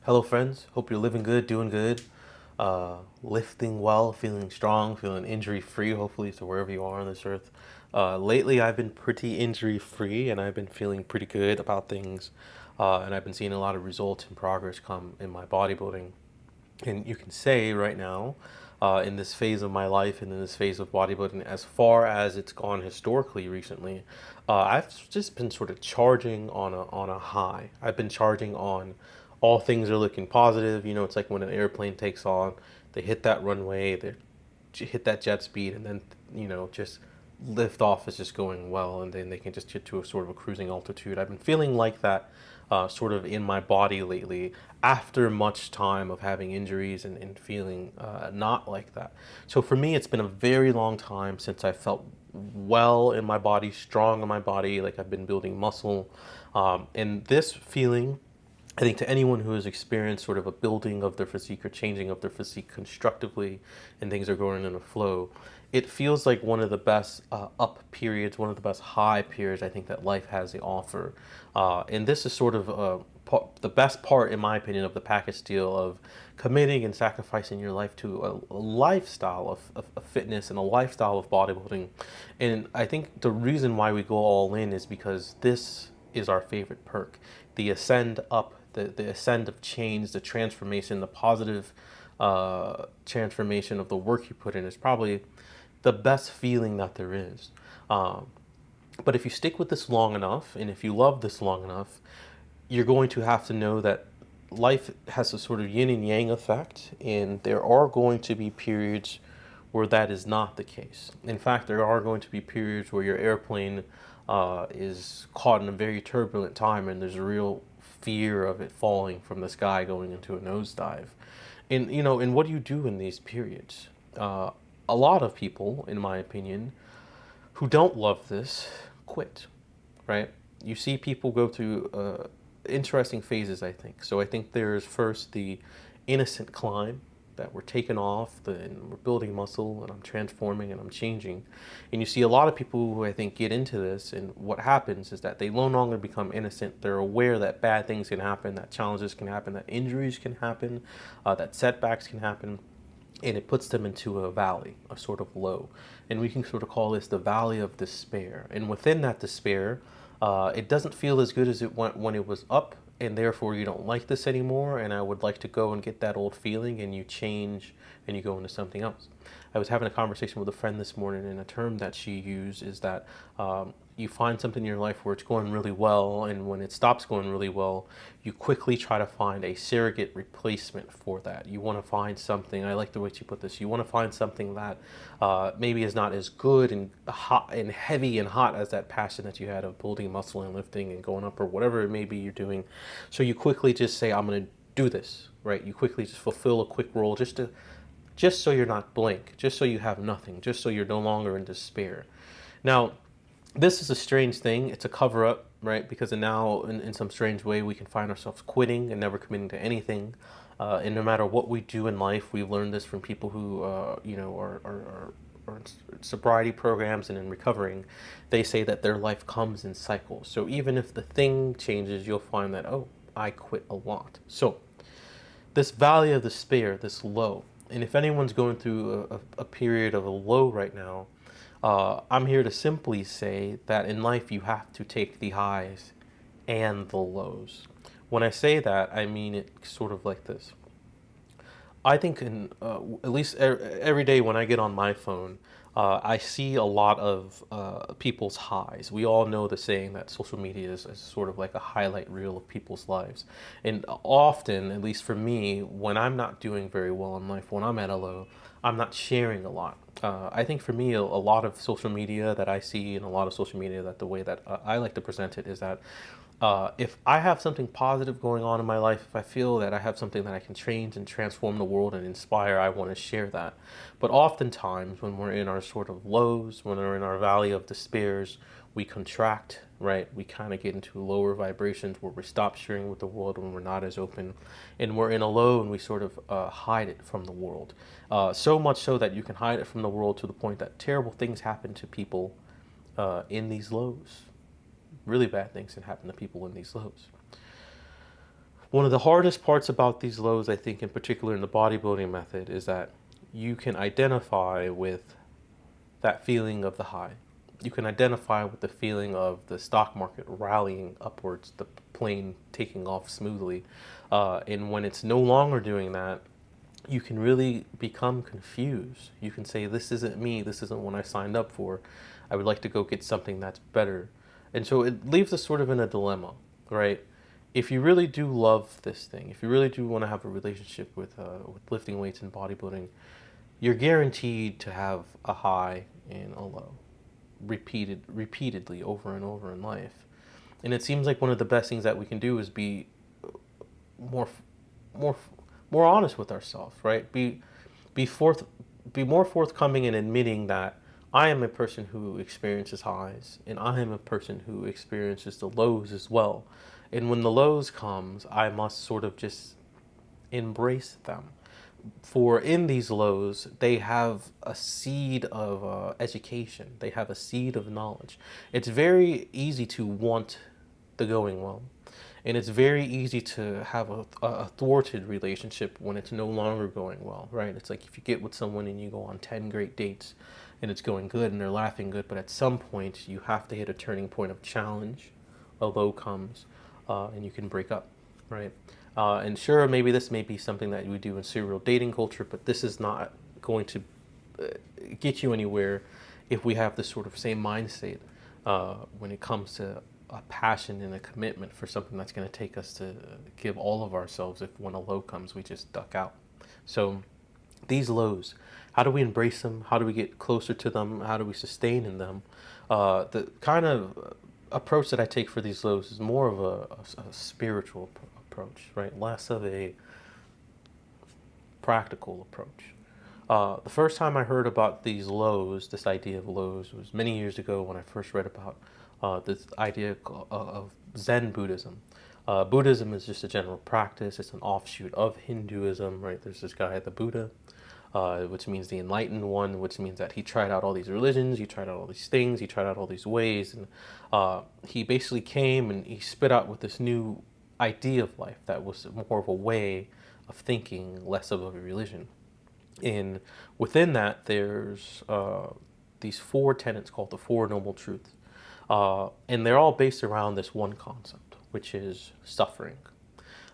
Hello, friends. Hope you're living good, doing good, lifting well, feeling strong, feeling injury free, hopefully, to wherever you are on this earth. Lately, I've been pretty injury free and I've been feeling pretty good about things. And I've been seeing a lot of results and progress come in my bodybuilding. And you can say right now, in this phase of my life and in this phase of bodybuilding, as far as it's gone historically recently, I've just been sort of charging on a high. I've been charging on all things are looking positive. You know, it's like when an airplane takes on, they hit that runway, they hit that jet speed, and then just lift off is just going well, and then they can just get to a sort of a cruising altitude. I've been feeling like that sort of in my body lately after much time of having injuries and feeling not like that. So for me, it's been a very long time since I felt well in my body, strong in my body, like I've been building muscle. And this feeling, I think, to anyone who has experienced sort of a building of their physique or changing of their physique constructively and things are going in a flow, it feels like one of the best up periods, one of the best high periods I think that life has to offer. And this is sort of the best part, in my opinion, of the package deal of committing and sacrificing your life to a lifestyle of fitness and a lifestyle of bodybuilding. And I think the reason why we go all in is because this is our favorite perk. The ascend up, the ascend of change, the transformation, the positive transformation of the work you put in is probably the best feeling that there is. Um, but if you stick with this long enough, and if you love this long enough, you're going to have to know that life has a sort of yin and yang effect, and there are going to be periods where that is not the case. In fact, there are going to be periods where your airplane is caught in a very turbulent time, and there's a real fear of it falling from the sky going into a nosedive. And what do you do in these periods? A lot of people, in my opinion, who don't love this quit, right? You see people go through interesting phases, I think. So I think there's first the innocent climb that we're taking off and we're building muscle and I'm transforming and I'm changing. And you see a lot of people who I think get into this, and what happens is that they no longer become innocent. They're aware that bad things can happen, that challenges can happen, that injuries can happen, that setbacks can happen, and it puts them into a valley, a sort of low. And we can sort of call this the valley of despair. And within that despair, it doesn't feel as good as it went when it was up, and therefore you don't like this anymore. And I would like to go and get that old feeling, and you change and you go into something else. I was having a conversation with a friend this morning, and a term that she used is that you find something in your life where it's going really well, and when it stops going really well, you quickly try to find a surrogate replacement for that. You want to find something, I like the way she put this, you want to find something that maybe is not as good and hot and heavy and hot as that passion that you had of building muscle and lifting and going up or whatever it may be you're doing. So you quickly just say, I'm going to do this, right? You quickly just fulfill a quick role just so you're not blank, just so you have nothing, just so you're no longer in despair. Now, this is a strange thing. It's a cover up, right? Because now, in some strange way, we can find ourselves quitting and never committing to anything. And no matter what we do in life, we've learned this from people who, are in sobriety programs and in recovering. They say that their life comes in cycles. So even if the thing changes, you'll find that, oh, I quit a lot. So this valley of despair, this low, and if anyone's going through a period of a low right now, I'm here to simply say that in life you have to take the highs and the lows. When I say that, I mean it sort of like this. I think at least every day when I get on my phone, I see a lot of people's highs. We all know the saying that social media is sort of like a highlight reel of people's lives. And often, at least for me, when I'm not doing very well in life, when I'm at a low, I'm not sharing a lot. I think for me, a lot of social media that I see and a lot of social media that the way that I like to present it is that if I have something positive going on in my life, if I feel that I have something that I can change and transform the world and inspire, I want to share that. But oftentimes, when we're in our sort of lows, when we're in our valley of despairs, we contract, right? We kind of get into lower vibrations where we stop sharing with the world when we're not as open. And we're in a low and we sort of hide it from the world. So much so that you can hide it from the world to the point that terrible things happen to people in these lows. Really bad things can happen to people in these lows. One of the hardest parts about these lows, I think, in particular in the bodybuilding method, is that you can identify with that feeling of the high. You can identify with the feeling of the stock market rallying upwards, the plane taking off smoothly. And when it's no longer doing that, you can really become confused. You can say, this isn't me, this isn't what I signed up for. I would like to go get something that's better. And so it leaves us sort of in a dilemma, right? If you really do love this thing, if you really do want to have a relationship with lifting weights and bodybuilding, you're guaranteed to have a high and a low, repeatedly over and over in life. And it seems like one of the best things that we can do is be more more more honest with ourselves, right? Be forth be more forthcoming in admitting that I am a person who experiences highs and I am a person who experiences the lows as well. And when the lows comes, I must sort of just embrace them. For in these lows, they have a seed of education. They have a seed of knowledge. It's very easy to want the going well. And it's very easy to have a thwarted relationship when it's no longer going well, right? It's like if you get with someone and you go on 10 great dates and it's going good and they're laughing good, but at some point you have to hit a turning point of challenge, a low comes, and you can break up, right? And sure, maybe this may be something that we do in serial dating culture, but this is not going to get you anywhere if we have this sort of same mindset when it comes to a passion and a commitment for something that's going to take us to give all of ourselves. If when a low comes, we just duck out. So these lows, how do we embrace them? How do we get closer to them? How do we sustain in them? The kind of approach that I take for these lows is more of a spiritual approach, right? Less of a practical approach. The first time I heard about these lows, this idea of lows, was many years ago when I first read about this idea of Zen Buddhism. Buddhism is just a general practice. It's an offshoot of Hinduism, right? There's this guy, the Buddha, which means the enlightened one, which means that he tried out all these religions, he tried out all these things, he tried out all these ways, and he basically came and he spit out with this new idea of life that was more of a way of thinking, less of a religion. And within that, there's these four tenets called the Four Noble Truths. And they're all based around this one concept, which is suffering.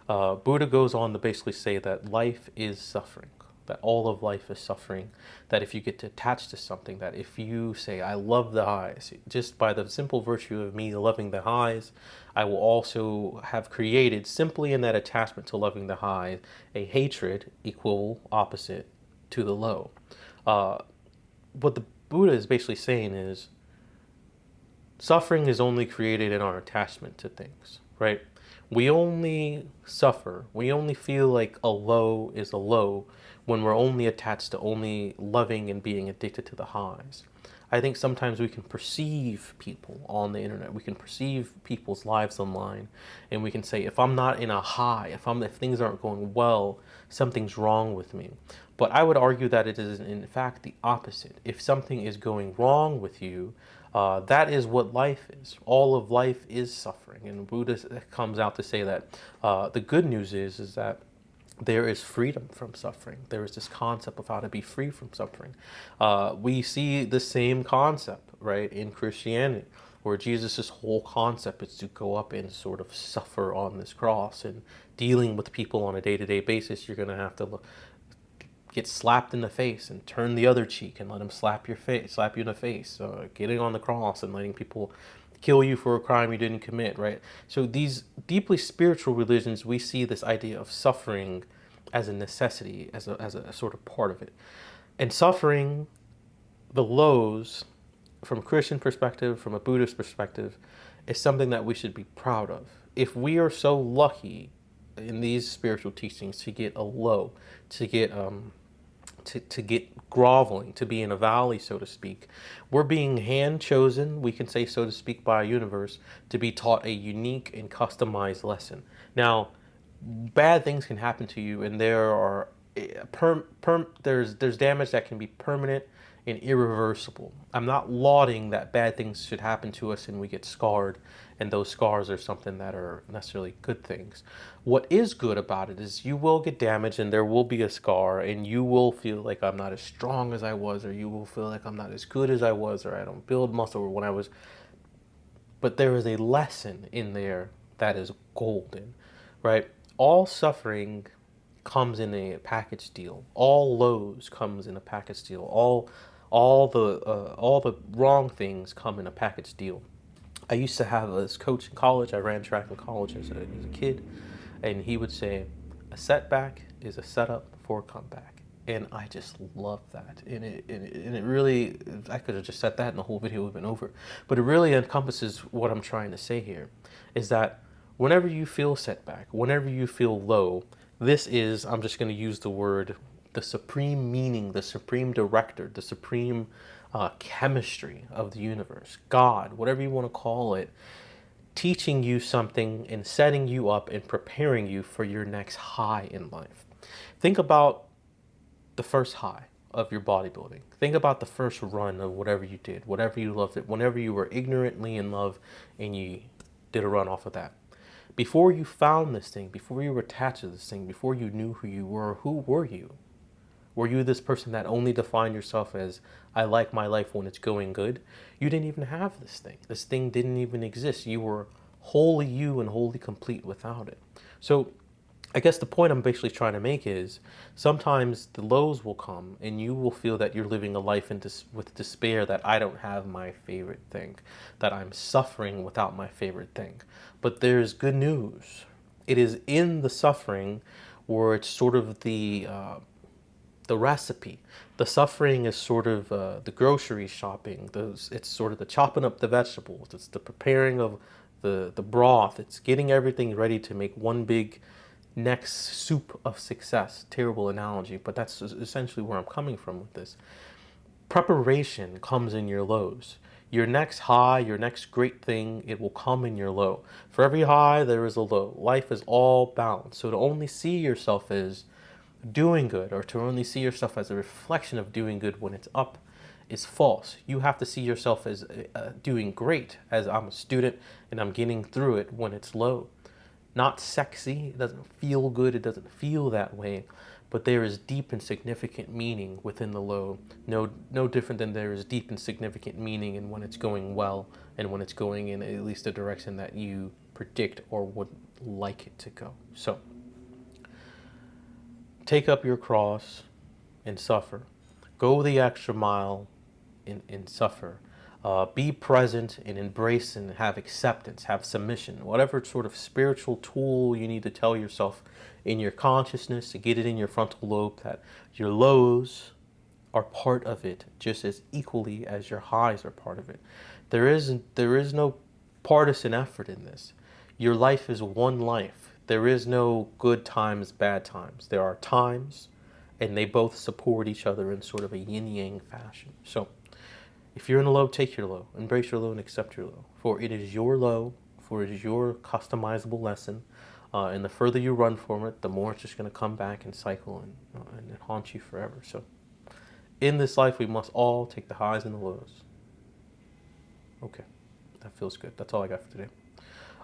Buddha goes on to basically say that life is suffering, that all of life is suffering, that if you get attached to something, that if you say, I love the highs, just by the simple virtue of me loving the highs, I will also have created, simply in that attachment to loving the highs, a hatred equal opposite to the low. What the Buddha is basically saying is, suffering is only created in our attachment to things, right? We only suffer, we only feel like a low is a low when we're only attached to only loving and being addicted to the highs. I think sometimes we can perceive people on the internet, we can perceive people's lives online, and we can say, if I'm not in a high, if things aren't going well, something's wrong with me. But I would argue that it is in fact the opposite. If something is going wrong with you, that is what life is. All of life is suffering, and Buddha comes out to say that the good news is that there is freedom from suffering. There is this concept of how to be free from suffering. We see the same concept, right, in Christianity, where Jesus' whole concept is to go up and sort of suffer on this cross, and dealing with people on a day-to-day basis. You're going to have to get slapped in the face and turn the other cheek and let them slap you in the face. Getting on the cross and letting people kill you for a crime you didn't commit, right? So these deeply spiritual religions, we see this idea of suffering as a necessity, as a sort of part of it. And suffering, the lows, from a Christian perspective, from a Buddhist perspective, is something that we should be proud of. If we are so lucky in these spiritual teachings to get a low, to get to get groveling, to be in a valley, so to speak, we're being hand chosen, we can say, so to speak, by a universe to be taught a unique and customized lesson. Now, bad things can happen to you, and there are there's damage that can be permanent and irreversible. I'm not lauding that bad things should happen to us and we get scarred, and those scars are something that are necessarily good things. What is good about it is you will get damaged and there will be a scar, and you will feel like I'm not as strong as I was, or you will feel like I'm not as good as I was, or I don't build muscle or when I was. But there is a lesson in there that is golden, right? All suffering comes in a package deal. All lows comes in a package deal. All the wrong things come in a package deal. I used to have this coach in college. I ran track in college as a kid, and he would say, "A setback is a setup for a comeback." And I just love that. And it really, I could have just said that and the whole video would have been over. But it really encompasses what I'm trying to say here, is that whenever you feel setback, whenever you feel low, this is, I'm just going to use the word, the supreme meaning, the supreme director, the supreme chemistry of the universe, God, whatever you want to call it, teaching you something and setting you up and preparing you for your next high in life. Think about the first high of your bodybuilding. Think about the first run of whatever you did, whatever you loved it, whenever you were ignorantly in love and you did a run off of that. Before you found this thing, before you were attached to this thing, before you knew who you were, who were you? Were you this person that only defined yourself as, I like my life when it's going good? You didn't even have this thing. This thing didn't even exist. You were wholly you and wholly complete without it. So I guess the point I'm basically trying to make is sometimes the lows will come and you will feel that you're living a life with despair, that I don't have my favorite thing, that I'm suffering without my favorite thing. But there's good news. It is in the suffering where it's sort of the recipe. The suffering is sort of the grocery shopping. It's sort of the chopping up the vegetables. It's the preparing of the broth. It's getting everything ready to make one big next soup of success. Terrible analogy, but that's essentially where I'm coming from with this. Preparation comes in your lows. Your next high, your next great thing, it will come in your low. For every high, there is a low. Life is all balanced. So to only see yourself as doing good, or to only see yourself as a reflection of doing good when it's up, is false. You have to see yourself as doing great, as I'm a student and I'm getting through it when it's low. Not sexy, it doesn't feel good, it doesn't feel that way, but there is deep and significant meaning within the low. No different than there is deep and significant meaning in when it's going well and when it's going in at least the direction that you predict or would like it to go. So take up your cross and suffer. Go the extra mile and suffer. Be present and embrace and have acceptance, have submission, whatever sort of spiritual tool you need to tell yourself in your consciousness to get it in your frontal lobe that your lows are part of it just as equally as your highs are part of it. There is no partisan effort in this. Your life is one life. There is no good times, bad times. There are times, and they both support each other in sort of a yin-yang fashion. So if you're in a low, take your low. Embrace your low and accept your low. For it is your low, for it is your customizable lesson. And the further you run from it, the more it's just going to come back and cycle and haunt you forever. So in this life, we must all take the highs and the lows. Okay, that feels good. That's all I got for today.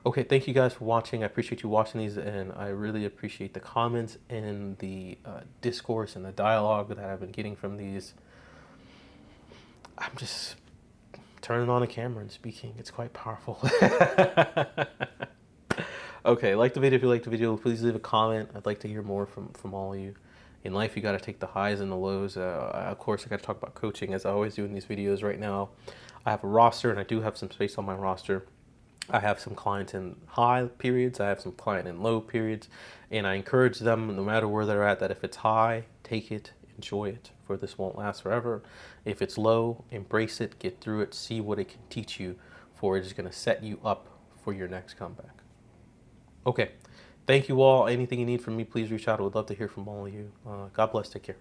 Okay, thank you guys for watching. I appreciate you watching these, and I really appreciate the comments and the discourse and the dialogue that I've been getting from these. I'm just turning on a camera and speaking. It's quite powerful. Okay, like the video if you liked the video. Please leave a comment. I'd like to hear more from all of you. In life, you got to take the highs and the lows. Of course, I got to talk about coaching, as I always do in these videos. Right now, I have a roster, and I do have some space on my roster. I have some clients in high periods. I have some client in low periods. And I encourage them, no matter where they're at, that if it's high, take it, enjoy it, for this won't last forever. If it's low, embrace it, get through it, see what it can teach you, for it is going to set you up for your next comeback. Okay. Thank you all. Anything you need from me, please reach out. I would love to hear from all of you. God bless. Take care.